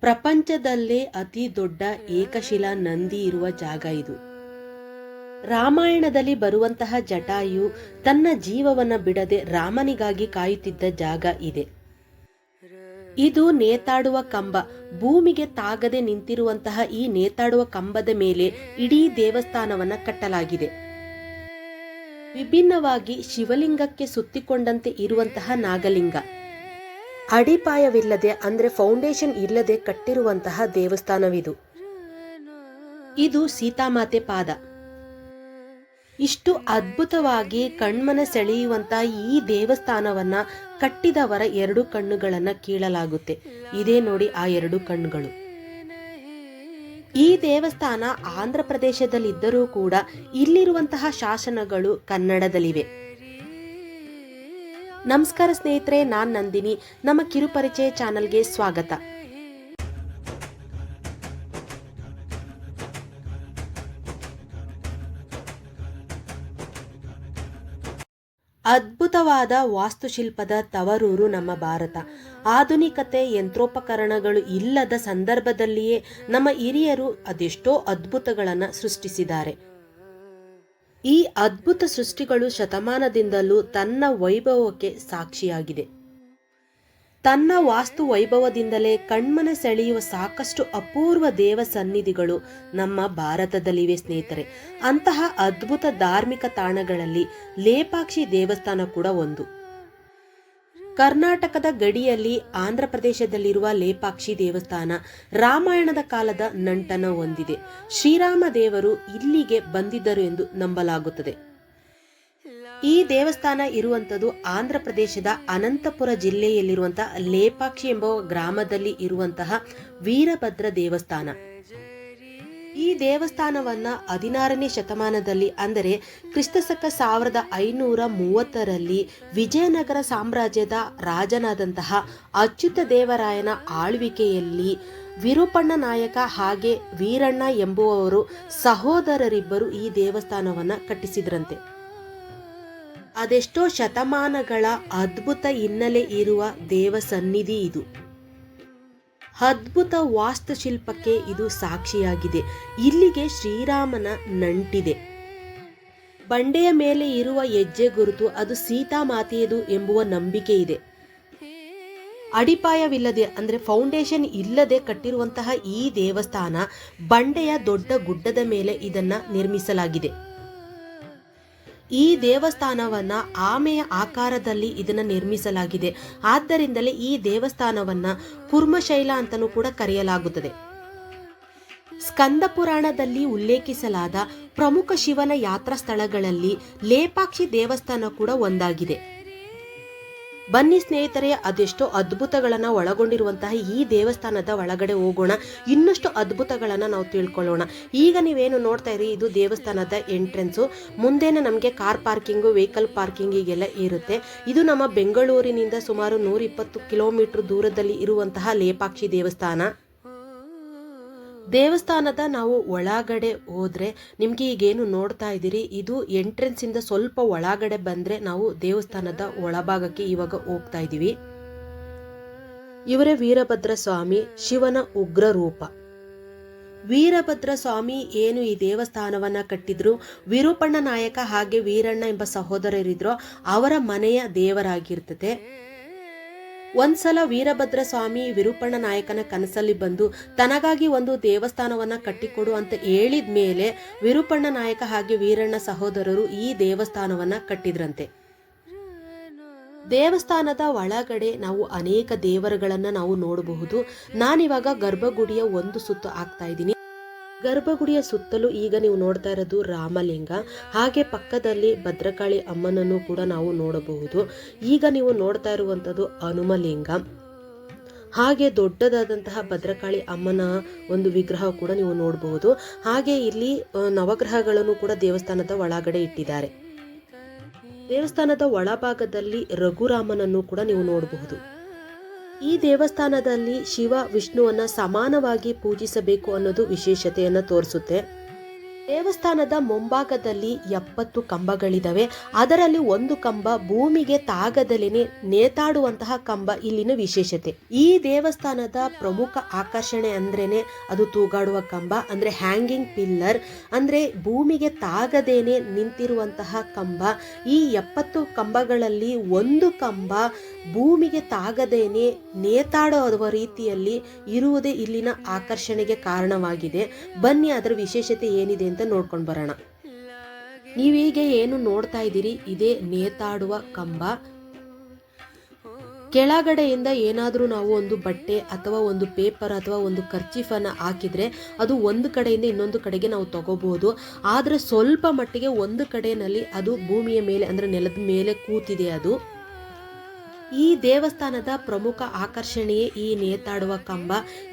ಪ್ರಪಂಚದಲ್ಲೇ ಅತಿ ದೊಡ್ಡ ಏಕಶಿಲಾ ನಂದಿ ಇರುವ ಜಾಗ ಇದು. ರಾಮಾಯಣದಲ್ಲಿ ಬರುವಂತಹ ಜಟಾಯು ತನ್ನ ಜೀವವನ್ನು ಬಿಡದೆ ರಾಮನಿಗಾಗಿ ಕಾಯುತ್ತಿದ್ದ ಜಾಗ ಇದೆ. ಇದು ನೇತಾಡುವ ಕಂಬ. ಭೂಮಿಗೆ ತಾಗದೆ ನಿಂತಿರುವಂತಹ ಈ ನೇತಾಡುವ ಕಂಬದ ಮೇಲೆ ಇಡೀ ದೇವಸ್ಥಾನವನ್ನ ಕಟ್ಟಲಾಗಿದೆ. ವಿಭಿನ್ನವಾಗಿ ಶಿವಲಿಂಗಕ್ಕೆ ಸುತ್ತಿಕೊಂಡಂತೆ ಇರುವಂತಹ ನಾಗಲಿಂಗ, ಅಡಿಪಾಯವಿಲ್ಲದೆ ಅಂದ್ರೆ ಫೌಂಡೇಶನ್ ಇಲ್ಲದೆ ಕಟ್ಟಿರುವಂತಹ ದೇವಸ್ಥಾನವಿದು. ಇದು ಸೀತಾಮಾತೆ ಪಾದ. ಇಷ್ಟು ಅದ್ಭುತವಾಗಿ ಕಣ್ಮನ ಸೆಳೆಯುವಂತಹ ಈ ದೇವಸ್ಥಾನವನ್ನ ಕಟ್ಟಿದವರ 2 ಕಣ್ಣುಗಳನ್ನ ಕೀಳಲಾಗುತ್ತೆ. ಇದೇ ನೋಡಿ ಆ 2 ಕಣ್ಣುಗಳು. ಈ ದೇವಸ್ಥಾನ ಆಂಧ್ರ ಪ್ರದೇಶದಲ್ಲಿದ್ದರೂ ಕೂಡ ಇಲ್ಲಿರುವಂತಹ ಶಾಸನಗಳು ಕನ್ನಡದಲ್ಲಿವೆ. ನಮಸ್ಕಾರ ಸ್ನೇಹಿತರೆ, ನಾನ್ ನಂದಿನಿ. ನಮ್ಮ ಕಿರುಪರಿಚಯ ಚಾನಲ್ಗೆ ಸ್ವಾಗತ. ಅದ್ಭುತವಾದ ವಾಸ್ತುಶಿಲ್ಪದ ತವರೂರು ನಮ್ಮ ಭಾರತ. ಆಧುನಿಕತೆ, ಯಂತ್ರೋಪಕರಣಗಳು ಇಲ್ಲದ ಸಂದರ್ಭದಲ್ಲಿಯೇ ನಮ್ಮ ಹಿರಿಯರು ಅದೆಷ್ಟೋ ಅದ್ಭುತಗಳನ್ನು ಸೃಷ್ಟಿಸಿದ್ದಾರೆ. ಈ ಅದ್ಭುತ ಸೃಷ್ಟಿಗಳು ಶತಮಾನದಿಂದಲೂ ತನ್ನ ವೈಭವಕ್ಕೆ ಸಾಕ್ಷಿಯಾಗಿದೆ. ತನ್ನ ವಾಸ್ತು ವೈಭವದಿಂದಲೇ ಕಣ್ಮನ ಸೆಳೆಯುವ ಸಾಕಷ್ಟು ಅಪೂರ್ವ ದೇವ ಸನ್ನಿಧಿಗಳು ನಮ್ಮ ಭಾರತದಲ್ಲಿವೆ ಸ್ನೇಹಿತರೆ. ಅಂತಹ ಅದ್ಭುತ ಧಾರ್ಮಿಕ ತಾಣಗಳಲ್ಲಿ ಲೇಪಾಕ್ಷಿ ದೇವಸ್ಥಾನ ಕೂಡ ಒಂದು. ಕರ್ನಾಟಕದ ಗಡಿಯಲ್ಲಿ ಆಂಧ್ರ ಪ್ರದೇಶದಲ್ಲಿರುವ ಲೇಪಾಕ್ಷಿ ದೇವಸ್ಥಾನ ರಾಮಾಯಣದ ಕಾಲದ ನಂಟನ್ನು ಹೊಂದಿದೆ. ಶ್ರೀರಾಮ ದೇವರು ಇಲ್ಲಿಗೆ ಬಂದಿದ್ದರು ಎಂದು ನಂಬಲಾಗುತ್ತದೆ. ಈ ದೇವಸ್ಥಾನ ಇರುವಂಥದ್ದು ಆಂಧ್ರ ಪ್ರದೇಶದ ಅನಂತಪುರ ಜಿಲ್ಲೆಯಲ್ಲಿರುವಂತಹ ಲೇಪಾಕ್ಷಿ ಎಂಬ ಗ್ರಾಮದಲ್ಲಿ ಇರುವಂತಹ ವೀರಭದ್ರ ದೇವಸ್ಥಾನ. ಈ ದೇವಸ್ಥಾನವನ್ನ 16ನೇ ಶತಮಾನದಲ್ಲಿ ಅಂದರೆ ಕ್ರಿಸ್ತಶಕ 1530ರಲ್ಲಿ ವಿಜಯನಗರ ಸಾಮ್ರಾಜ್ಯದ ರಾಜನಾದಂತಹ ಅಚ್ಯುತ ದೇವರಾಯನ ಆಳ್ವಿಕೆಯಲ್ಲಿ ವಿರೂಪಣ್ಣ ನಾಯಕ ಹಾಗೆ ವೀರಣ್ಣ ಎಂಬುವವರು ಸಹೋದರರಿಬ್ಬರು ಈ ದೇವಸ್ಥಾನವನ್ನ ಕಟ್ಟಿಸಿದ್ರಂತೆ. ಅದೆಷ್ಟೋ ಶತಮಾನಗಳ ಅದ್ಭುತ ಹಿನ್ನೆಲೆ ಇರುವ ದೇವ ಸನ್ನಿಧಿ ಇದು. ಅದ್ಭುತ ವಾಸ್ತುಶಿಲ್ಪಕ್ಕೆ ಇದು ಸಾಕ್ಷಿಯಾಗಿದೆ. ಇಲ್ಲಿಗೆ ಶ್ರೀರಾಮನ ನಂಟಿದೆ. ಬಂಡೆಯ ಮೇಲೆ ಇರುವ ಹೆಜ್ಜೆ ಗುರುತು ಅದು ಸೀತಾಮಾತೆಯದು ಎಂಬುವ ನಂಬಿಕೆ ಇದೆ. ಅಡಿಪಾಯವಿಲ್ಲದೆ ಅಂದ್ರೆ ಫೌಂಡೇಶನ್ ಇಲ್ಲದೆ ಕಟ್ಟಿರುವಂತಹ ಈ ದೇವಸ್ಥಾನ ಬಂಡೆಯ ದೊಡ್ಡ ಗುಡ್ಡದ ಮೇಲೆ ಇದನ್ನ ನಿರ್ಮಿಸಲಾಗಿದೆ. ಈ ದೇವಸ್ಥಾನವನ್ನ ಆಮೆಯ ಆಕಾರದಲ್ಲಿ ಇದನ್ನ ನಿರ್ಮಿಸಲಾಗಿದೆ. ಆದ್ದರಿಂದಲೇ ಈ ದೇವಸ್ಥಾನವನ್ನ ಕುರ್ಮಶೈಲ ಅಂತಲೂ ಕೂಡ ಕರೆಯಲಾಗುತ್ತದೆ. ಸ್ಕಂದ ಪುರಾಣದಲ್ಲಿ ಉಲ್ಲೇಖಿಸಲಾದ ಪ್ರಮುಖ ಶಿವನ ಯಾತ್ರಾ ಸ್ಥಳಗಳಲ್ಲಿ ಲೇಪಾಕ್ಷಿ ದೇವಸ್ಥಾನ ಕೂಡ ಒಂದಾಗಿದೆ. ಬನ್ನಿ ಸ್ನೇಹಿತರೆ, ಅದೆಷ್ಟೋ ಅದ್ಭುತಗಳನ್ನು ಒಳಗೊಂಡಿರುವಂತಹ ಈ ದೇವಸ್ಥಾನದ ಒಳಗಡೆ ಹೋಗೋಣ. ಇನ್ನಷ್ಟು ಅದ್ಭುತಗಳನ್ನು ನಾವು ತಿಳ್ಕೊಳ್ಳೋಣ. ಈಗ ನೀವೇನು ನೋಡ್ತಾ ಇರಿ, ಇದು ದೇವಸ್ಥಾನದ ಎಂಟ್ರೆನ್ಸು. ಮುಂದೆನೇ ನಮಗೆ ಕಾರ್ ಪಾರ್ಕಿಂಗು, ವೆಹಿಕಲ್ ಪಾರ್ಕಿಂಗಿಗೆಲ್ಲ ಇರುತ್ತೆ. ಇದು ನಮ್ಮ ಬೆಂಗಳೂರಿನಿಂದ ಸುಮಾರು 120 ಕಿಲೋಮೀಟರ್ ದೂರದಲ್ಲಿ ಇರುವಂತಹ ಲೇಪಾಕ್ಷಿ ದೇವಸ್ಥಾನದ ನಾವು ಒಳಗಡೆ ಹೋದ್ರೆ ನಿಮ್ಗೆ ಈಗೇನು ನೋಡ್ತಾ ಇದ್ದೀರಿ, ಇದು ಎಂಟ್ರೆನ್ಸ್ ಇಂದ ಸ್ವಲ್ಪ ಒಳಗಡೆ ಬಂದ್ರೆ ನಾವು ದೇವಸ್ಥಾನದ ಒಳಭಾಗಕ್ಕೆ ಇವಾಗ ಹೋಗ್ತಾ ಇದ್ದೀವಿ. ಇವರೇ ವೀರಭದ್ರ ಸ್ವಾಮಿ, ಶಿವನ ಉಗ್ರ ರೂಪ. ವೀರಭದ್ರ ಸ್ವಾಮಿ ಏನು ಈ ದೇವಸ್ಥಾನವನ್ನ ಕಟ್ಟಿದ್ರು, ವಿರೂಪಣ್ಣ ನಾಯಕ ಹಾಗೆ ವೀರಣ್ಣ ಎಂಬ ಸಹೋದರರಿದ್ರು, ಅವರ ಮನೆಯ ದೇವರಾಗಿರ್ತದೆ. ಒಂದ್ಸಲ ವೀರಭದ್ರ ಸ್ವಾಮಿ ವಿರೂಪಣ್ಣ ನಾಯಕನ ಕನಸಲ್ಲಿ ಬಂದು ತನಗಾಗಿ ಒಂದು ದೇವಸ್ಥಾನವನ್ನ ಕಟ್ಟಿಕೊಡು ಅಂತ ಹೇಳಿದ ಮೇಲೆ ವಿರೂಪಣ್ಣ ನಾಯಕ ಹಾಗೆ ವೀರಣ್ಣ ಸಹೋದರರು ಈ ದೇವಸ್ಥಾನವನ್ನ ಕಟ್ಟಿದ್ರಂತೆ. ದೇವಸ್ಥಾನದ ಒಳಗಡೆ ನಾವು ಅನೇಕ ದೇವರುಗಳನ್ನ ನಾವು ನೋಡಬಹುದು. ನಾನಿವಾಗ ಗರ್ಭಗುಡಿಯ ಒಂದು ಸುತ್ತು ಆಗ್ತಾ ಇದ್ದೀನಿ. ಗರ್ಭಗುಡಿಯ ಸುತ್ತಲೂ ಈಗ ನೀವು ನೋಡ್ತಾ ಇರೋದು ರಾಮಲಿಂಗ, ಹಾಗೆ ಪಕ್ಕದಲ್ಲಿ ಭದ್ರಕಾಳಿ ಅಮ್ಮನನ್ನು ಕೂಡ ನಾವು ನೋಡಬಹುದು. ಈಗ ನೀವು ನೋಡ್ತಾ ಇರುವಂಥದ್ದು ಹನುಮಲಿಂಗ, ಹಾಗೆ ದೊಡ್ಡದಾದಂತಹ ಭದ್ರಕಾಳಿ ಅಮ್ಮನ ಒಂದು ವಿಗ್ರಹ ಕೂಡ ನೀವು ನೋಡಬಹುದು. ಹಾಗೆ ಇಲ್ಲಿ ನವಗ್ರಹಗಳನ್ನು ಕೂಡ ದೇವಸ್ಥಾನದ ಒಳಗಡೆ ಇಟ್ಟಿದ್ದಾರೆ. ದೇವಸ್ಥಾನದ ಒಳಭಾಗದಲ್ಲಿ ರಘುರಾಮನನ್ನು ಕೂಡ ನೀವು ನೋಡಬಹುದು. ಈ ದೇವಸ್ಥಾನದಲ್ಲಿ ಶಿವ ವಿಷ್ಣುವನ್ನ ಸಮಾನವಾಗಿ ಪೂಜಿಸಬೇಕು ಅನ್ನೋದು ವಿಶೇಷತೆಯನ್ನು ತೋರಿಸುತ್ತೆ. ದೇವಸ್ಥಾನದ ಮುಂಭಾಗದಲ್ಲಿ 70 ಕಂಬಗಳಿದಾವೆ. ಅದರಲ್ಲಿ ಒಂದು ಕಂಬ ಭೂಮಿಗೆ ತಾಗದಲೇನೆ ನೇತಾಡುವಂತಹ ಕಂಬ ಇಲ್ಲಿನ ವಿಶೇಷತೆ. ಈ ದೇವಸ್ಥಾನದ ಪ್ರಮುಖ ಆಕರ್ಷಣೆ ಅಂದ್ರೇನೆ ಅದು ತೂಗಾಡುವ ಕಂಬ, ಅಂದ್ರೆ ಹ್ಯಾಂಗಿಂಗ್ ಪಿಲ್ಲರ್, ಅಂದ್ರೆ ಭೂಮಿಗೆ ತಾಗದೇನೆ ನಿಂತಿರುವಂತಹ ಕಂಬ. ಈ 70 ಕಂಬಗಳಲ್ಲಿ ಒಂದು ಕಂಬ ಭೂಮಿಗೆ ತಾಗದೇನೆ ನೇತಾಡುವ ರೀತಿಯಲ್ಲಿ ಇರುವುದೇ ಇಲ್ಲಿನ ಆಕರ್ಷಣೆಗೆ ಕಾರಣವಾಗಿದೆ. ಬನ್ನಿ ಅದರ ವಿಶೇಷತೆ ಏನಿದೆ ಅಂತ ನೋಡ್ಕೊಂಡು ಬರೋಣ. ನೀವೀಗ ಏನು ನೋಡ್ತಾ ಇದ್ದೀರಿ ಇದೇ ನೇತಾಡುವ ಕಂಬ. ಕೆಳಗಡೆಯಿಂದ ಏನಾದರೂ ನಾವು ಒಂದು ಬಟ್ಟೆ ಅಥವಾ ಒಂದು ಪೇಪರ್ ಅಥವಾ ಒಂದು ಕರ್ಚೀಫನ್ನು ಹಾಕಿದರೆ ಅದು ಒಂದು ಕಡೆಯಿಂದ ಇನ್ನೊಂದು ಕಡೆಗೆ ನಾವು ತಗೋಬಹುದು. ಆದರೆ ಸ್ವಲ್ಪ ಮಟ್ಟಿಗೆ ಒಂದು ಕಡೆಯಲ್ಲಿ ಅದು ಭೂಮಿಯ ಮೇಲೆ ಅಂದರೆ ನೆಲದ ಮೇಲೆ ಕೂತಿದೆ. ಅದು ಈ ದೇವಸ್ಥಾನದ ಪ್ರಮುಖ ಆಕರ್ಷಣೆಯೇ ಈ ನೇತಾಡುವ ಕಂಬ.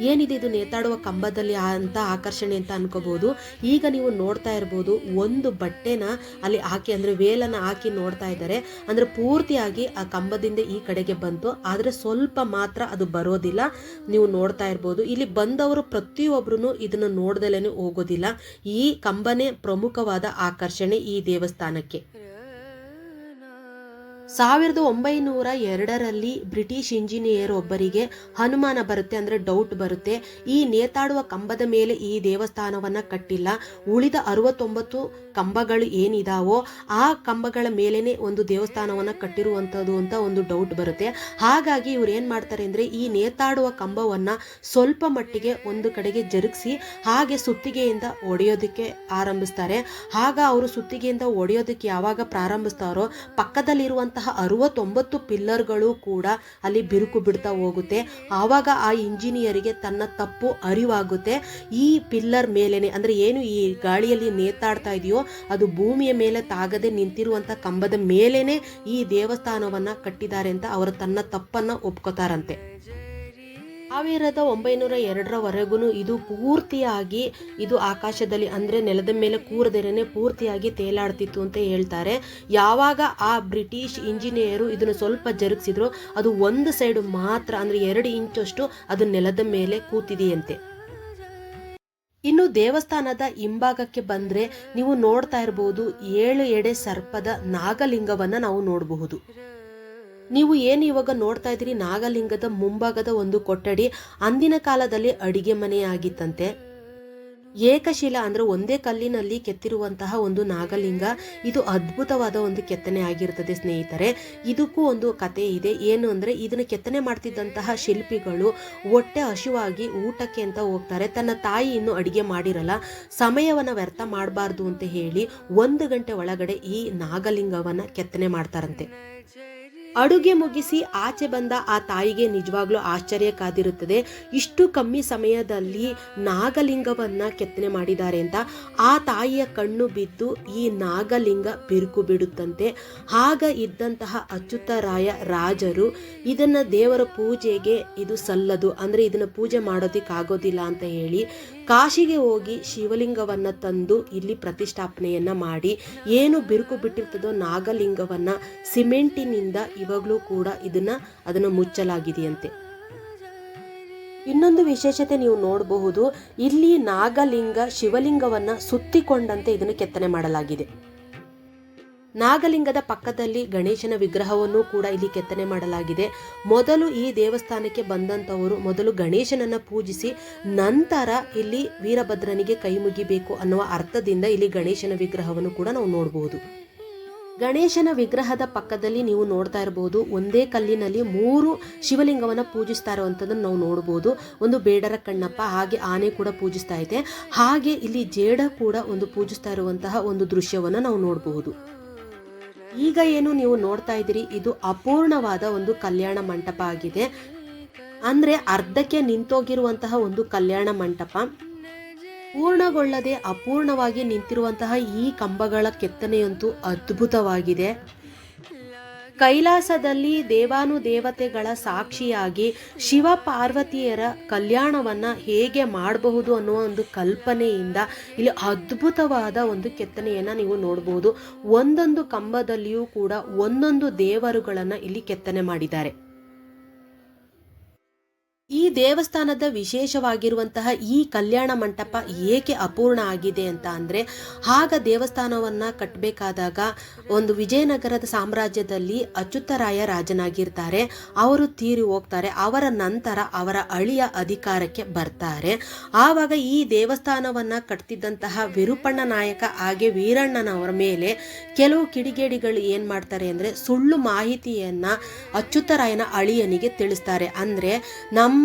ಏನಿದೆ ಇದು ನೇತಾಡುವ ಕಂಬದಲ್ಲಿ ಅಂತ ಆಕರ್ಷಣೆ ಅಂತ ಅನ್ಕೋಬಹುದು. ಈಗ ನೀವು ನೋಡ್ತಾ ಇರ್ಬೋದು, ಒಂದು ಬಟ್ಟೆನ ಅಲ್ಲಿ ಹಾಕಿ ಅಂದರೆ ವೇಲನ್ನ ಹಾಕಿ ನೋಡ್ತಾ ಇದ್ದಾರೆ. ಅಂದರೆ ಪೂರ್ತಿಯಾಗಿ ಆ ಕಂಬದಿಂದ ಈ ಕಡೆಗೆ ಬಂತು, ಆದರೆ ಸ್ವಲ್ಪ ಮಾತ್ರ ಅದು ಬರೋದಿಲ್ಲ. ನೀವು ನೋಡ್ತಾ ಇರ್ಬೋದು, ಇಲ್ಲಿ ಬಂದವರು ಪ್ರತಿಯೊಬ್ಬರು ಇದನ್ನು ನೋಡ್ದಲೇನೆ ಹೋಗೋದಿಲ್ಲ. ಈ ಕಂಬನೇ ಪ್ರಮುಖವಾದ ಆಕರ್ಷಣೆ ಈ ದೇವಸ್ಥಾನಕ್ಕೆ. 1902ರಲ್ಲಿ ಬ್ರಿಟಿಷ್ ಇಂಜಿನಿಯರ್ ಒಬ್ಬರಿಗೆ ಅನುಮಾನ ಬರುತ್ತೆ, ಅಂದರೆ ಡೌಟ್ ಬರುತ್ತೆ. ಈ ನೇತಾಡುವ ಕಂಬದ ಮೇಲೆ ಈ ದೇವಸ್ಥಾನವನ್ನ ಕಟ್ಟಿಲ್ಲ, ಉಳಿದ 69 ಕಂಬಗಳು ಏನಿದಾವೋ ಆ ಕಂಬಗಳ ಮೇಲೇನೆ ಒಂದು ದೇವಸ್ಥಾನವನ್ನ ಕಟ್ಟಿರುವಂಥದ್ದು ಅಂತ ಒಂದು ಡೌಟ್ ಬರುತ್ತೆ. ಹಾಗಾಗಿ ಇವ್ರು ಏನು ಮಾಡ್ತಾರೆ ಅಂದರೆ ಈ ನೇತಾಡುವ ಕಂಬವನ್ನ ಸ್ವಲ್ಪ ಮಟ್ಟಿಗೆ ಒಂದು ಕಡೆಗೆ ಜರುಗಿಸಿ ಹಾಗೆ ಸುತ್ತಿಗೆಯಿಂದ ಒಡೆಯೋದಕ್ಕೆ ಆರಂಭಿಸ್ತಾರೆ. ಆಗ ಅವರು ಸುತ್ತಿಗೆಯಿಂದ ಒಡೆಯೋದಕ್ಕೆ ಯಾವಾಗ ಪ್ರಾರಂಭಿಸ್ತಾರೋ ಪಕ್ಕದಲ್ಲಿರುವಂತಹ 69 ಪಿಲ್ಲರ್ಗಳು ಕೂಡ ಅಲ್ಲಿ ಬಿರುಕು ಬಿಡ್ತಾ ಹೋಗುತ್ತೆ. ಆವಾಗ ಆ ಇಂಜಿನಿಯರಿಗೆ ತನ್ನ ತಪ್ಪು ಅರಿವಾಗುತ್ತೆ. ಈ ಪಿಲ್ಲರ್ ಮೇಲೇನೆ ಅಂದ್ರೆ ಏನು ಈ ಗಾಳಿಯಲ್ಲಿ ನೇತಾಡ್ತಾ ಇದೆಯೋ ಅದು ಭೂಮಿಯ ಮೇಲೆ ತಾಗದೆ ನಿಂತಿರುವಂತ ಕಂಬದ ಮೇಲೇನೆ ಈ ದೇವಸ್ಥಾನವನ್ನ ಕಟ್ಟಿದ್ದಾರೆ ಅಂತ ಅವರು ತನ್ನ ತಪ್ಪನ್ನ ಒಪ್ಕೋತಾರಂತೆ. 1902ರವರೆಗೂ ಇದು ಪೂರ್ತಿಯಾಗಿ ಇದು ಆಕಾಶದಲ್ಲಿ ಅಂದರೆ ನೆಲದ ಮೇಲೆ ಕೂರದೇನೆ ಪೂರ್ತಿಯಾಗಿ ತೇಲಾಡ್ತಿತ್ತು ಅಂತ ಹೇಳ್ತಾರೆ. ಯಾವಾಗ ಆ ಬ್ರಿಟಿಷ್ ಇಂಜಿನಿಯರು ಇದನ್ನು ಸ್ವಲ್ಪ ಜರುಗಿಸಿದ್ರು ಅದು ಒಂದು ಸೈಡ್ ಮಾತ್ರ ಅಂದರೆ 2 ಇಂಚಷ್ಟು ಅದು ನೆಲದ ಮೇಲೆ ಕೂತಿದೆಯಂತೆ. ಇನ್ನು ದೇವಸ್ಥಾನದ ಹಿಂಭಾಗಕ್ಕೆ ಬಂದ್ರೆ ನೀವು ನೋಡ್ತಾ ಇರಬಹುದು 7 ಎಡೆ ಸರ್ಪದ ನಾಗಲಿಂಗವನ್ನ ನಾವು ನೋಡಬಹುದು. ನೀವು ಏನು ಇವಾಗ ನೋಡ್ತಾ ಇದ್ದೀರಿ ನಾಗಲಿಂಗದ ಮುಂಭಾಗದ ಒಂದು ಕೊಠಡಿ ಅಂದಿನ ಕಾಲದಲ್ಲಿ ಅಡಿಗೆ ಮನೆಯಾಗಿತ್ತಂತೆ. ಏಕಶಿಲಾ ಅಂದ್ರೆ ಒಂದೇ ಕಲ್ಲಿನಲ್ಲಿ ಕೆತ್ತಿರುವಂತಹ ಒಂದು ನಾಗಲಿಂಗ. ಇದು ಅದ್ಭುತವಾದ ಒಂದು ಕೆತ್ತನೆ ಆಗಿರ್ತದೆ ಸ್ನೇಹಿತರೆ. ಇದಕ್ಕೂ ಒಂದು ಕತೆ ಇದೆ. ಏನು ಅಂದ್ರೆ ಇದನ್ನ ಕೆತ್ತನೆ ಮಾಡ್ತಿದ್ದಂತಹ ಶಿಲ್ಪಿಗಳು ಹೊಟ್ಟೆ ಹಸಿವಾಗಿ ಊಟಕ್ಕೆ ಅಂತ ಹೋಗ್ತಾರೆ. ತನ್ನ ತಾಯಿ ಇನ್ನು ಅಡಿಗೆ ಮಾಡಿರಲ್ಲ, ಸಮಯವನ್ನ ವ್ಯರ್ಥ ಮಾಡಬಾರ್ದು ಅಂತ ಹೇಳಿ 1 ಗಂಟೆ ಒಳಗಡೆ ಈ ನಾಗಲಿಂಗವನ್ನ ಕೆತ್ತನೆ ಮಾಡ್ತಾರಂತೆ. ಅಡುಗೆ ಮುಗಿಸಿ ಆಚೆ ಬಂದ ಆ ತಾಯಿಗೆ ನಿಜವಾಗ್ಲೂ ಆಶ್ಚರ್ಯ ಕಾದಿರುತ್ತದೆ. ಇಷ್ಟು ಕಮ್ಮಿ ಸಮಯದಲ್ಲಿ ನಾಗಲಿಂಗವನ್ನ ಕೆತ್ತನೆ ಮಾಡಿದ್ದಾರೆ ಅಂತ. ಆ ತಾಯಿಯ ಕಣ್ಣು ಬಿದ್ದು ಈ ನಾಗಲಿಂಗ ಬಿರುಕು ಬಿಡುತ್ತಂತೆ. ಆಗ ಇದ್ದಂತಹ ಅಚ್ಯುತರಾಯ ರಾಜರು ಇದನ್ನ ದೇವರ ಪೂಜೆಗೆ ಇದು ಸಲ್ಲದು, ಅಂದ್ರೆ ಇದನ್ನ ಪೂಜೆ ಮಾಡೋದಿಕ್ಕಾಗೋದಿಲ್ಲ ಅಂತ ಹೇಳಿ ಕಾಶಿಗೆ ಹೋಗಿ ಶಿವಲಿಂಗವನ್ನ ತಂದು ಇಲ್ಲಿ ಪ್ರತಿಷ್ಠಾಪನೆಯನ್ನ ಮಾಡಿ ಏನು ಬಿರುಕು ಬಿಟ್ಟಿರ್ತದೋ ನಾಗಲಿಂಗವನ್ನ ಸಿಮೆಂಟಿನಿಂದ ಇವಾಗಲೂ ಕೂಡ ಅದನ್ನ ಮುಚ್ಚಲಾಗಿದೆಯಂತೆ. ಇನ್ನೊಂದು ವಿಶೇಷತೆ ನೀವು ನೋಡಬಹುದು, ಇಲ್ಲಿ ನಾಗಲಿಂಗ ಶಿವಲಿಂಗವನ್ನ ಸುತ್ತಿಕೊಂಡಂತೆ ಇದನ್ನು ಕೆತ್ತನೆ ಮಾಡಲಾಗಿದೆ. ನಾಗಲಿಂಗದ ಪಕ್ಕದಲ್ಲಿ ಗಣೇಶನ ವಿಗ್ರಹವನ್ನು ಕೂಡ ಇಲ್ಲಿ ಕೆತ್ತನೆ ಮಾಡಲಾಗಿದೆ. ಮೊದಲು ಈ ದೇವಸ್ಥಾನಕ್ಕೆ ಬಂದಂಥವರು ಮೊದಲು ಗಣೇಶನನ್ನ ಪೂಜಿಸಿ ನಂತರ ಇಲ್ಲಿ ವೀರಭದ್ರನಿಗೆ ಕೈ ಮುಗಿಬೇಕು ಅನ್ನುವ ಅರ್ಥದಿಂದ ಇಲ್ಲಿ ಗಣೇಶನ ವಿಗ್ರಹವನ್ನು ಕೂಡ ನಾವು ನೋಡಬಹುದು. ಗಣೇಶನ ವಿಗ್ರಹದ ಪಕ್ಕದಲ್ಲಿ ನೀವು ನೋಡ್ತಾ ಇರಬಹುದು ಒಂದೇ ಕಲ್ಲಿನಲ್ಲಿ 3 ಶಿವಲಿಂಗವನ್ನ ಪೂಜಿಸ್ತಾ ಇರುವಂತದನ್ನು ನಾವು ನೋಡಬಹುದು. ಒಂದು ಬೇಡರ ಕಣ್ಣಪ್ಪ, ಹಾಗೆ ಆನೆ ಕೂಡ ಪೂಜಿಸ್ತಾ ಇದೆ, ಹಾಗೆ ಇಲ್ಲಿ ಜೇಡ ಕೂಡ ಒಂದು ಪೂಜಿಸ್ತಾ ಇರುವಂತಹ ಒಂದು ದೃಶ್ಯವನ್ನ ನಾವು ನೋಡಬಹುದು. ಈಗ ಏನು ನೀವು ನೋಡ್ತಾ ಇದ್ದೀರಿ ಇದು ಅಪೂರ್ಣವಾದ ಒಂದು ಕಲ್ಯಾಣ ಮಂಟಪ ಆಗಿದೆ. ಅಂದ್ರೆ ಅರ್ಧಕ್ಕೆ ನಿಂತೋಗಿರುವಂತಹ ಒಂದು ಕಲ್ಯಾಣ ಮಂಟಪ. ಪೂರ್ಣಗೊಳ್ಳದೆ ಅಪೂರ್ಣವಾಗಿ ನಿಂತಿರುವಂತಹ ಈ ಕಂಬಗಳ ಕೆತ್ತನೆಯಂತೂ ಅದ್ಭುತವಾಗಿದೆ. ಕೈಲಾಸದಲ್ಲಿ ದೇವಾನುದೇವತೆಗಳ ಸಾಕ್ಷಿಯಾಗಿ ಶಿವ ಪಾರ್ವತಿಯರ ಕಲ್ಯಾಣವನ್ನ ಹೇಗೆ ಮಾಡಬಹುದು ಅನ್ನುವ ಒಂದು ಕಲ್ಪನೆಯಿಂದ ಇಲ್ಲಿ ಅದ್ಭುತವಾದ ಒಂದು ಕೆತ್ತನೆಯನ್ನ ನೀವು ನೋಡಬಹುದು. ಒಂದೊಂದು ಕಂಬದಲ್ಲಿಯೂ ಕೂಡ ಒಂದೊಂದು ದೇವರುಗಳನ್ನ ಇಲ್ಲಿ ಕೆತ್ತನೆ ಮಾಡಿದ್ದಾರೆ. ಈ ದೇವಸ್ಥಾನದ ವಿಶೇಷವಾಗಿರುವಂತಹ ಈ ಕಲ್ಯಾಣ ಮಂಟಪ ಏಕೆ ಅಪೂರ್ಣ ಆಗಿದೆ ಅಂತ ಅಂದರೆ, ಆಗ ದೇವಸ್ಥಾನವನ್ನು ಕಟ್ಟಬೇಕಾದಾಗ ಒಂದು ವಿಜಯನಗರದ ಸಾಮ್ರಾಜ್ಯದಲ್ಲಿ ಅಚ್ಯುತರಾಯ ರಾಜನಾಗಿರ್ತಾರೆ. ಅವರು ತೀರಿ ಹೋಗ್ತಾರೆ. ಅವರ ನಂತರ ಅವರ ಅಳಿಯ ಅಧಿಕಾರಕ್ಕೆ ಬರ್ತಾರೆ. ಆವಾಗ ಈ ದೇವಸ್ಥಾನವನ್ನು ಕಟ್ತಿದ್ದಂತಹ ವಿರೂಪಣ್ಣ ನಾಯಕ ಹಾಗೆ ವೀರಣ್ಣನವರ ಮೇಲೆ ಕೆಲವು ಕಿಡಿಗೇಡಿಗಳು ಏನು ಮಾಡ್ತಾರೆ ಅಂದರೆ, ಸುಳ್ಳು ಮಾಹಿತಿಯನ್ನು ಅಚ್ಯುತರಾಯನ ಅಳಿಯನಿಗೆ ತಿಳಿಸ್ತಾರೆ. ಅಂದರೆ ನಮ್ಮ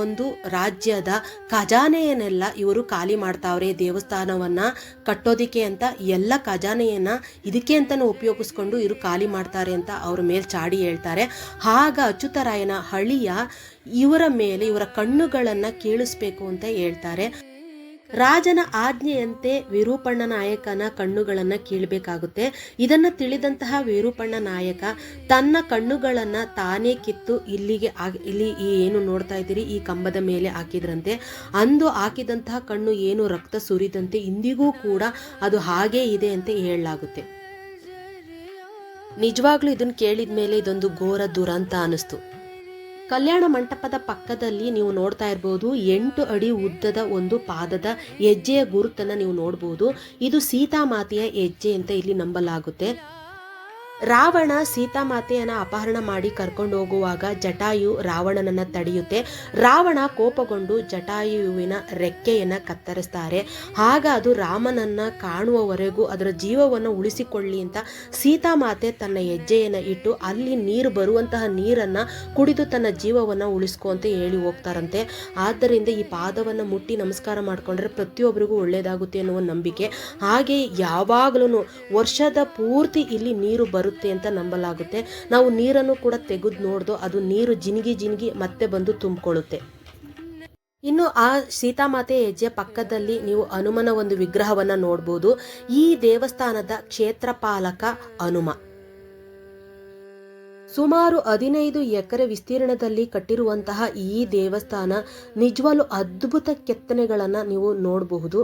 ಒಂದು ರಾಜ್ಯದ ಖಜಾನೆಯನ್ನೆಲ್ಲ ಇವರು ಖಾಲಿ ಮಾಡ್ತಾವ್ರೆ, ದೇವಸ್ಥಾನವನ್ನ ಕಟ್ಟೋದಿಕ್ಕೆ ಅಂತ ಎಲ್ಲ ಖಜಾನೆಯನ್ನ ಇದಕ್ಕೆ ಅಂತಾನು ಉಪಯೋಗಿಸ್ಕೊಂಡು ಇವರು ಖಾಲಿ ಮಾಡ್ತಾರೆ ಅಂತ ಅವ್ರ ಮೇಲೆ ಚಾಡಿ ಹೇಳ್ತಾರೆ. ಆಗ ಅಚ್ಯುತರಾಯನ ಹಳಿಯ ಇವರ ಮೇಲೆ ಇವರ ಕಣ್ಣುಗಳನ್ನ ಕೀಳಿಸ್ಬೇಕು ಅಂತ ಹೇಳ್ತಾರೆ. ರಾಜನ ಆಜ್ಞೆಯಂತೆ ವಿರೂಪಣ್ಣ ನಾಯಕನ ಕಣ್ಣುಗಳನ್ನು ಕೀಳಬೇಕಾಗುತ್ತೆ. ಇದನ್ನು ತಿಳಿದಂತಹ ವಿರೂಪಣ್ಣ ನಾಯಕ ತನ್ನ ಕಣ್ಣುಗಳನ್ನು ತಾನೇ ಕಿತ್ತು ಇಲ್ಲಿ ಏನು ನೋಡ್ತಾ ಇದ್ದೀರಿ ಈ ಕಂಬದ ಮೇಲೆ ಹಾಕಿದ್ರಂತೆ. ಅಂದು ಹಾಕಿದಂತಹ ಕಣ್ಣು ಏನು ರಕ್ತ ಸುರಿದಂತೆ ಇಂದಿಗೂ ಕೂಡ ಅದು ಹಾಗೇ ಇದೆ ಅಂತ ಹೇಳಲಾಗುತ್ತೆ. ನಿಜವಾಗ್ಲೂ ಇದನ್ನು ಕೇಳಿದ ಮೇಲೆ ಇದೊಂದು ಘೋರ ದುರಂತ ಅನಿಸ್ತು. ಕಲ್ಯಾಣ ಮಂಟಪದ ಪಕ್ಕದಲ್ಲಿ ನೀವು ನೋಡ್ತಾ ಇರ್ಬೋದು 8 ಅಡಿ ಉದ್ದದ ಒಂದು ಪಾದದ ಹೆಜ್ಜೆಯ ಗುರುತನ್ನು ನೀವು ನೋಡ್ಬೋದು. ಇದು ಸೀತಾಮಾತೆಯ ಹೆಜ್ಜೆ ಅಂತ ಇಲ್ಲಿ ನಂಬಲಾಗುತ್ತೆ. ರಾವಣ ಸೀತಾಮಾತೆಯನ್ನು ಅಪಹರಣ ಮಾಡಿ ಕರ್ಕೊಂಡು ಹೋಗುವಾಗ ಜಟಾಯು ರಾವಣನನ್ನು ತಡೆಯುತ್ತೆ. ರಾವಣ ಕೋಪಗೊಂಡು ಜಟಾಯುವಿನ ರೆಕ್ಕೆಯನ್ನು ಕತ್ತರಿಸ್ತಾರೆ. ಆಗ ಅದು ರಾಮನನ್ನು ಕಾಣುವವರೆಗೂ ಅದರ ಜೀವವನ್ನು ಉಳಿಸಿಕೊಳ್ಳಿ ಅಂತ ಸೀತಾಮಾತೆ ತನ್ನ ಹೆಜ್ಜೆಯನ್ನು ಇಟ್ಟು ಅಲ್ಲಿ ನೀರು ಬರುವಂತಹ ನೀರನ್ನು ಕುಡಿದು ತನ್ನ ಜೀವವನ್ನು ಉಳಿಸ್ಕೊ ಅಂತ ಹೇಳಿ ಹೋಗ್ತಾರಂತೆ. ಆದ್ದರಿಂದ ಈ ಪಾದವನ್ನು ಮುಟ್ಟಿ ನಮಸ್ಕಾರ ಮಾಡಿಕೊಂಡ್ರೆ ಪ್ರತಿಯೊಬ್ಬರಿಗೂ ಒಳ್ಳೆಯದಾಗುತ್ತೆ ಅನ್ನುವ ನಂಬಿಕೆ. ಹಾಗೆ ಯಾವಾಗಲೂ ವರ್ಷದ ಪೂರ್ತಿ ಇಲ್ಲಿ ನೀರು ಅಂತ ನಂಬಲಾಗುತ್ತೆ. ನಾವು ನೀರನ್ನು ಕೂಡ ತೆಗೆದು ನೋಡ್ದು ಅದು ನೀರು ಜಿನಿಗಿ ಮತ್ತೆ ಬಂದು ತುಂಬಿಕೊಳ್ಳುತ್ತೆ. ಇನ್ನು ಆ ಸೀತಾಮಾತೆ ಹೆಜ್ಜೆ ಪಕ್ಕದಲ್ಲಿ ನೀವು ಹನುಮನ ಒಂದು ವಿಗ್ರಹವನ್ನ ನೋಡ್ಬೋದು. ಈ ದೇವಸ್ಥಾನದ ಕ್ಷೇತ್ರಪಾಲಕ ಹನುಮ. ಸುಮಾರು 15 ಎಕರೆ ವಿಸ್ತೀರ್ಣದಲ್ಲಿ ಕಟ್ಟಿರುವಂತಹ ಈ ದೇವಸ್ಥಾನ ನಿಜವಾಗ್ಲೂ ಅದ್ಭುತ ಕೆತ್ತನೆಗಳನ್ನು ನೀವು ನೋಡಬಹುದು.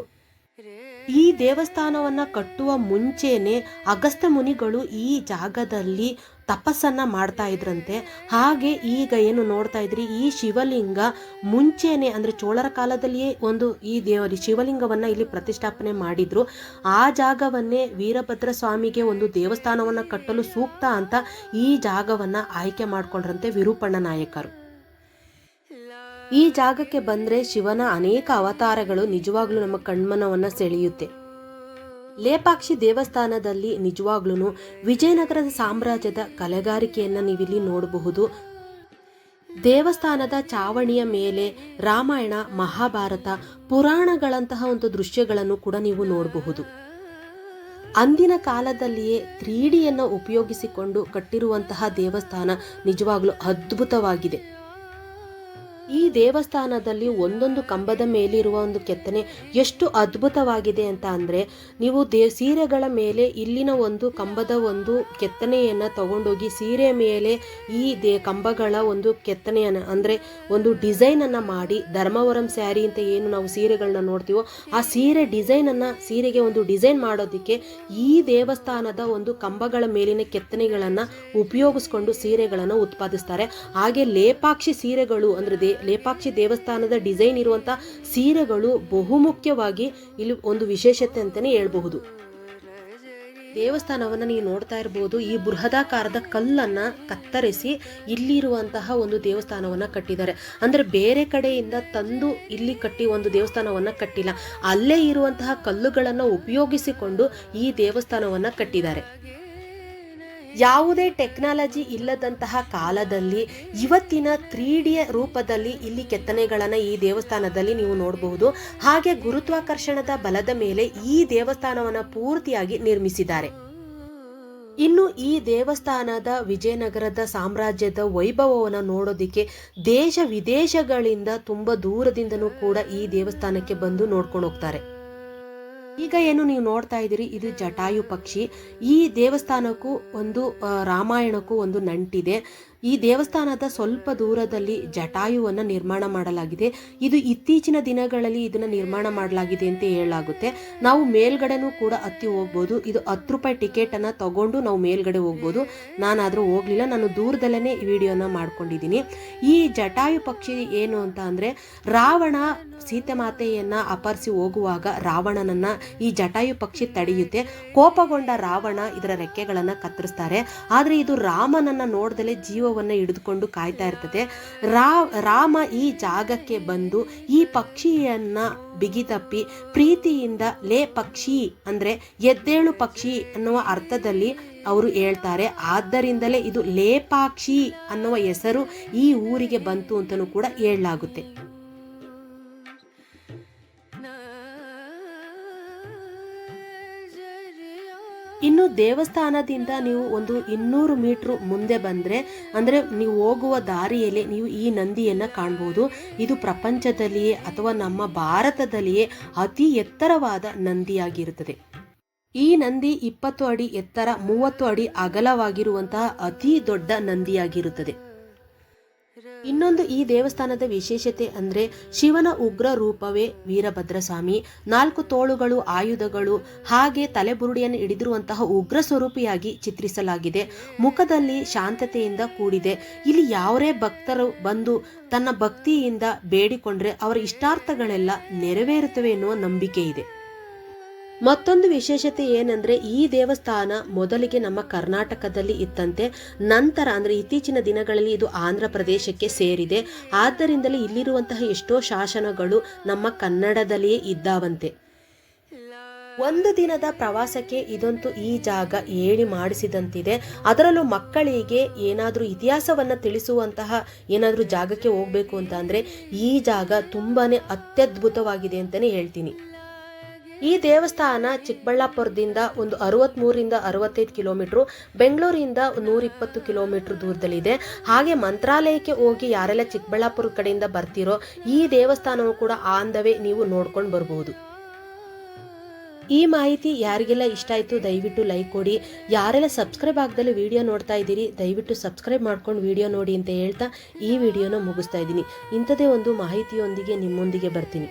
ಈ ದೇವಸ್ಥಾನವನ್ನ ಕಟ್ಟುವ ಮುಂಚೆನೆ ಅಗಸ್ತ್ಯ ಮುನಿಗಳು ಈ ಜಾಗದಲ್ಲಿ ತಪಸ್ಸನ್ನ ಮಾಡ್ತಾ ಇದ್ರಂತೆ. ಹಾಗೆ ಈಗ ಏನು ನೋಡ್ತಾ ಇದ್ರಿ ಈ ಶಿವಲಿಂಗ ಮುಂಚೆನೆ ಅಂದ್ರೆ ಚೋಳರ ಕಾಲದಲ್ಲಿಯೇ ಒಂದು ಈ ಶಿವಲಿಂಗವನ್ನ ಇಲ್ಲಿ ಪ್ರತಿಷ್ಠಾಪನೆ ಮಾಡಿದ್ರು. ಆ ಜಾಗವನ್ನೇ ವೀರಭದ್ರ ಸ್ವಾಮಿಗೆ ಒಂದು ದೇವಸ್ಥಾನವನ್ನ ಕಟ್ಟಲು ಸೂಕ್ತ ಅಂತ ಈ ಜಾಗವನ್ನ ಆಯ್ಕೆ ಮಾಡ್ಕೊಂಡ್ರಂತೆ ವಿರೂಪಣ್ಣ ನಾಯಕರು. ಈ ಜಾಗಕ್ಕೆ ಬಂದರೆ ಶಿವನ ಅನೇಕ ಅವತಾರಗಳು ನಿಜವಾಗ್ಲೂ ನಮ್ಮ ಕಣ್ಮನವನ್ನು ಸೆಳೆಯುತ್ತೆ. ಲೇಪಾಕ್ಷಿ ದೇವಸ್ಥಾನದಲ್ಲಿ ನಿಜವಾಗ್ಲೂ ವಿಜಯನಗರದ ಸಾಮ್ರಾಜ್ಯದ ಕಲೆಗಾರಿಕೆಯನ್ನು ನೀವಿಲ್ಲಿ ನೋಡಬಹುದು. ದೇವಸ್ಥಾನದ ಚಾವಣಿಯ ಮೇಲೆ ರಾಮಾಯಣ, ಮಹಾಭಾರತ, ಪುರಾಣಗಳಂತಹ ಒಂದು ದೃಶ್ಯಗಳನ್ನು ಕೂಡ ನೀವು ನೋಡಬಹುದು. ಅಂದಿನ ಕಾಲದಲ್ಲಿಯೇ 3Dಯನ್ನು ಉಪಯೋಗಿಸಿಕೊಂಡು ಕಟ್ಟಿರುವಂತಹ ದೇವಸ್ಥಾನ ನಿಜವಾಗ್ಲೂ ಅದ್ಭುತವಾಗಿದೆ. ಈ ದೇವಸ್ಥಾನದಲ್ಲಿ ಒಂದೊಂದು ಕಂಬದ ಮೇಲಿರುವ ಒಂದು ಕೆತ್ತನೆ ಎಷ್ಟು ಅದ್ಭುತವಾಗಿದೆ ಅಂತ ಅಂದರೆ, ನೀವು ಸೀರೆಗಳ ಮೇಲೆ ಇಲ್ಲಿನ ಒಂದು ಕಂಬದ ಒಂದು ಕೆತ್ತನೆಯನ್ನು ತಗೊಂಡೋಗಿ ಸೀರೆ ಮೇಲೆ ಈ ಕಂಬಗಳ ಒಂದು ಕೆತ್ತನೆಯನ್ನು ಅಂದರೆ ಒಂದು ಡಿಸೈನನ್ನು ಮಾಡಿ, ಧರ್ಮವರಂ ಸ್ಯಾರಿ ಅಂತ ಏನು ನಾವು ಸೀರೆಗಳನ್ನ ನೋಡ್ತೀವೋ ಆ ಸೀರೆ ಡಿಸೈನನ್ನು ಸೀರೆಗೆ ಒಂದು ಡಿಸೈನ್ ಮಾಡೋದಕ್ಕೆ ಈ ದೇವಸ್ಥಾನದ ಒಂದು ಕಂಬಗಳ ಮೇಲಿನ ಕೆತ್ತನೆಗಳನ್ನು ಉಪಯೋಗಿಸ್ಕೊಂಡು ಸೀರೆಗಳನ್ನು ಉತ್ಪಾದಿಸ್ತಾರೆ. ಹಾಗೆ ಲೇಪಾಕ್ಷಿ ಸೀರೆಗಳು ಅಂದರೆ ಲೇಪಾಕ್ಷಿ ದೇವಸ್ಥಾನದ ಡಿಸೈನ್ ಇರುವಂತಹ ಸೀರೆಗಳು ಬಹುಮುಖ್ಯವಾಗಿ ಇಲ್ಲಿ ಒಂದು ವಿಶೇಷತೆ ಅಂತಾನೆ ಹೇಳ್ಬಹುದು. ದೇವಸ್ಥಾನವನ್ನು ನೀವು ನೋಡ್ತಾ ಇರಬಹುದು. ಈ ಬೃಹದಾಕಾರದ ಕಲ್ಲನ್ನ ಕತ್ತರಿಸಿ ಇಲ್ಲಿರುವಂತಹ ಒಂದು ದೇವಸ್ಥಾನವನ್ನ ಕಟ್ಟಿದ್ದಾರೆ. ಅಂದ್ರೆ ಬೇರೆ ಕಡೆಯಿಂದ ತಂದು ಇಲ್ಲಿ ಕಟ್ಟಿ ಒಂದು ದೇವಸ್ಥಾನವನ್ನ ಕಟ್ಟಿಲ್ಲ, ಅಲ್ಲೇ ಇರುವಂತಹ ಕಲ್ಲುಗಳನ್ನು ಉಪಯೋಗಿಸಿಕೊಂಡು ಈ ದೇವಸ್ಥಾನವನ್ನ ಕಟ್ಟಿದ್ದಾರೆ. ಯಾವುದೇ ಟೆಕ್ನಾಲಜಿ ಇಲ್ಲದಂತಹ ಕಾಲದಲ್ಲಿ ಇವತ್ತಿನ 3D ರೂಪದಲ್ಲಿ ಇಲ್ಲಿ ಕೆತ್ತನೆಗಳನ್ನು ಈ ದೇವಸ್ಥಾನದಲ್ಲಿ ನೀವು ನೋಡಬಹುದು. ಹಾಗೆ ಗುರುತ್ವಾಕರ್ಷಣದ ಬಲದ ಮೇಲೆ ಈ ದೇವಸ್ಥಾನವನ್ನು ಪೂರ್ತಿಯಾಗಿ ನಿರ್ಮಿಸಿದ್ದಾರೆ. ಇನ್ನು ಈ ದೇವಸ್ಥಾನದ ವಿಜಯನಗರದ ಸಾಮ್ರಾಜ್ಯದ ವೈಭವವನ್ನು ನೋಡೋದಿಕ್ಕೆ ದೇಶ ವಿದೇಶಗಳಿಂದ ತುಂಬ ದೂರದಿಂದನೂ ಕೂಡ ಈ ದೇವಸ್ಥಾನಕ್ಕೆ ಬಂದು ನೋಡ್ಕೊಂಡು ಹೋಗ್ತಾರೆ. ಈಗ ಏನು ನೀವು ನೋಡ್ತಾ ಇದ್ದೀರಿ ಇದು ಜಟಾಯು ಪಕ್ಷಿ. ಈ ದೇವಸ್ಥಾನಕ್ಕೂ ಒಂದು ರಾಮಾಯಣಕ್ಕೂ ಒಂದು ನಂಟಿದೆ. ಈ ದೇವಸ್ಥಾನದ ಸ್ವಲ್ಪ ದೂರದಲ್ಲಿ ಜಟಾಯುವನ್ನು ನಿರ್ಮಾಣ ಮಾಡಲಾಗಿದೆ. ಇದು ಇತ್ತೀಚಿನ ದಿನಗಳಲ್ಲಿ ಇದನ್ನು ನಿರ್ಮಾಣ ಮಾಡಲಾಗಿದೆ ಅಂತ ಹೇಳಲಾಗುತ್ತೆ. ನಾವು ಮೇಲ್ಗಡೆನೂ ಕೂಡ ಹತ್ತಿ ಹೋಗ್ಬೋದು. ಇದು 10 ರೂಪಾಯಿ ಟಿಕೆಟನ್ನು ತಗೊಂಡು ನಾವು ಮೇಲ್ಗಡೆ ಹೋಗ್ಬೋದು. ನಾನಾದರೂ ಹೋಗಲಿಲ್ಲ, ನಾನು ದೂರದಲ್ಲೇ ಈ ವಿಡಿಯೋನ ಮಾಡ್ಕೊಂಡಿದ್ದೀನಿ. ಈ ಜಟಾಯು ಪಕ್ಷಿ ಏನು ಅಂತ ಅಂದರೆ, ರಾವಣ ಸೀತೆಮಾತೆಯನ್ನು ಅಪಹರಿಸಿ ಹೋಗುವಾಗ ರಾವಣನನ್ನು ಈ ಜಟಾಯು ಪಕ್ಷಿ ತಡೆಯುತ್ತೆ. ಕೋಪಗೊಂಡ ರಾವಣ ಇದರ ರೆಕ್ಕೆಗಳನ್ನು ಕತ್ತರಿಸ್ತಾರೆ. ಆದರೆ ಇದು ರಾಮನನ್ನು ನೋಡ್ದಲೇ ಜೀವವನ್ನು ಹಿಡಿದುಕೊಂಡು ಕಾಯ್ತಾ ಇರ್ತದೆ. ರಾಮ ಈ ಜಾಗಕ್ಕೆ ಬಂದು ಈ ಪಕ್ಷಿಯನ್ನ ಬಿಗಿತಪ್ಪಿ ಪ್ರೀತಿಯಿಂದ ಲೇ ಪಕ್ಷಿ ಅಂದರೆ ಎದ್ದೇಳು ಪಕ್ಷಿ ಅನ್ನುವ ಅರ್ಥದಲ್ಲಿ ಅವರು ಹೇಳ್ತಾರೆ. ಆದ್ದರಿಂದಲೇ ಇದು ಲೇಪಾಕ್ಷಿ ಅನ್ನುವ ಹೆಸರು ಈ ಊರಿಗೆ ಬಂತು ಅಂತಲೂ ಕೂಡ ಹೇಳಲಾಗುತ್ತೆ. ಇನ್ನು ದೇವಸ್ಥಾನದಿಂದ ನೀವು ಒಂದು 200 ಮೀಟರ್ ಮುಂದೆ ಬಂದರೆ, ಅಂದರೆ ನೀವು ಹೋಗುವ ದಾರಿಯಲ್ಲಿ ನೀವು ಈ ನಂದಿಯನ್ನು ಕಾಣ್ಬೋದು. ಇದು ಪ್ರಪಂಚದಲ್ಲಿಯೇ ಅಥವಾ ನಮ್ಮ ಭಾರತದಲ್ಲಿಯೇ ಅತಿ ಎತ್ತರವಾದ ನಂದಿಯಾಗಿರುತ್ತದೆ. ಈ ನಂದಿ 20 ಅಡಿ ಎತ್ತರ, 30 ಅಡಿ ಅಗಲವಾಗಿರುವಂತಹ ಅತಿ ದೊಡ್ಡ ನಂದಿಯಾಗಿರುತ್ತದೆ. ಇನ್ನೊಂದು ಈ ದೇವಸ್ಥಾನದ ವಿಶೇಷತೆ ಅಂದರೆ, ಶಿವನ ಉಗ್ರ ರೂಪವೇ ವೀರಭದ್ರಸ್ವಾಮಿ. 4 ತೋಳುಗಳು, ಆಯುಧಗಳು ಹಾಗೆ ತಲೆಬುರುಡಿಯನ್ನು ಹಿಡಿದಿರುವಂತಹ ಉಗ್ರ ಸ್ವರೂಪಿಯಾಗಿ ಚಿತ್ರಿಸಲಾಗಿದೆ. ಮುಖದಲ್ಲಿ ಶಾಂತತೆಯಿಂದ ಕೂಡಿದೆ. ಇಲ್ಲಿ ಯಾವರೇ ಭಕ್ತರು ಬಂದು ತನ್ನ ಭಕ್ತಿಯಿಂದ ಬೇಡಿಕೊಂಡ್ರೆ ಅವರ ಇಷ್ಟಾರ್ಥಗಳೆಲ್ಲ ನೆರವೇರುತ್ತವೆ ಎನ್ನುವ ನಂಬಿಕೆ ಇದೆ. ಮತ್ತೊಂದು ವಿಶೇಷತೆ ಏನಂದರೆ, ಈ ದೇವಸ್ಥಾನ ಮೊದಲಿಗೆ ನಮ್ಮ ಕರ್ನಾಟಕದಲ್ಲಿ ಇತ್ತಂತೆ. ನಂತರ ಅಂದರೆ ಇತ್ತೀಚಿನ ದಿನಗಳಲ್ಲಿ ಇದು ಆಂಧ್ರ ಪ್ರದೇಶಕ್ಕೆ ಸೇರಿದೆ. ಆದ್ದರಿಂದಲೇ ಇಲ್ಲಿರುವಂತಹ ಎಷ್ಟೋ ಶಾಸನಗಳು ನಮ್ಮ ಕನ್ನಡದಲ್ಲಿಯೇ ಇದ್ದಾವಂತೆ. ಒಂದು ದಿನದ ಪ್ರವಾಸಕ್ಕೆ ಇದಂತೂ ಈ ಜಾಗ ಹೇಳಿ ಮಾಡಿಸಿದಂತಿದೆ. ಅದರಲ್ಲೂ ಮಕ್ಕಳಿಗೆ ಏನಾದರೂ ಇತಿಹಾಸವನ್ನು ತಿಳಿಸುವಂತಹ ಏನಾದರೂ ಜಾಗಕ್ಕೆ ಹೋಗಬೇಕು ಅಂತ ಅಂದರೆ ಈ ಜಾಗ ತುಂಬಾ ಅತ್ಯದ್ಭುತವಾಗಿದೆ ಅಂತಲೇ ಹೇಳ್ತೀನಿ. ಈ ದೇವಸ್ಥಾನ ಚಿಕ್ಕಬಳ್ಳಾಪುರದಿಂದ ಒಂದು 63ರಿಂದ 65 ಕಿಲೋಮೀಟ್ರು, ಬೆಂಗಳೂರಿಂದ 120 ಕಿಲೋಮೀಟ್ರ್ ದೂರದಲ್ಲಿದೆ. ಹಾಗೆ ಮಂತ್ರಾಲಯಕ್ಕೆ ಹೋಗಿ ಯಾರೆಲ್ಲ ಚಿಕ್ಕಬಳ್ಳಾಪುರ ಕಡೆಯಿಂದ ಬರ್ತಿರೋ ಈ ದೇವಸ್ಥಾನವು ಕೂಡ ಆನ್ ದ ವೇ ನೀವು ನೋಡ್ಕೊಂಡು ಬರ್ಬೋದು. ಈ ಮಾಹಿತಿ ಯಾರಿಗೆಲ್ಲ ಇಷ್ಟ ಆಯಿತು ದಯವಿಟ್ಟು ಲೈಕ್ ಕೊಡಿ. ಯಾರೆಲ್ಲ ಸಬ್ಸ್ಕ್ರೈಬ್ ಆಗದಲ್ಲಿ ವಿಡಿಯೋ ನೋಡ್ತಾ ಇದ್ದೀರಿ ದಯವಿಟ್ಟು ಸಬ್ಸ್ಕ್ರೈಬ್ ಮಾಡ್ಕೊಂಡು ವಿಡಿಯೋ ನೋಡಿ ಅಂತ ಹೇಳ್ತಾ ಈ ವಿಡಿಯೋನ ಮುಗಿಸ್ತಾ ಇದ್ದೀನಿ. ಇಂಥದೇ ಒಂದು ಮಾಹಿತಿಯೊಂದಿಗೆ ನಿಮ್ಮೊಂದಿಗೆ ಬರ್ತೀನಿ.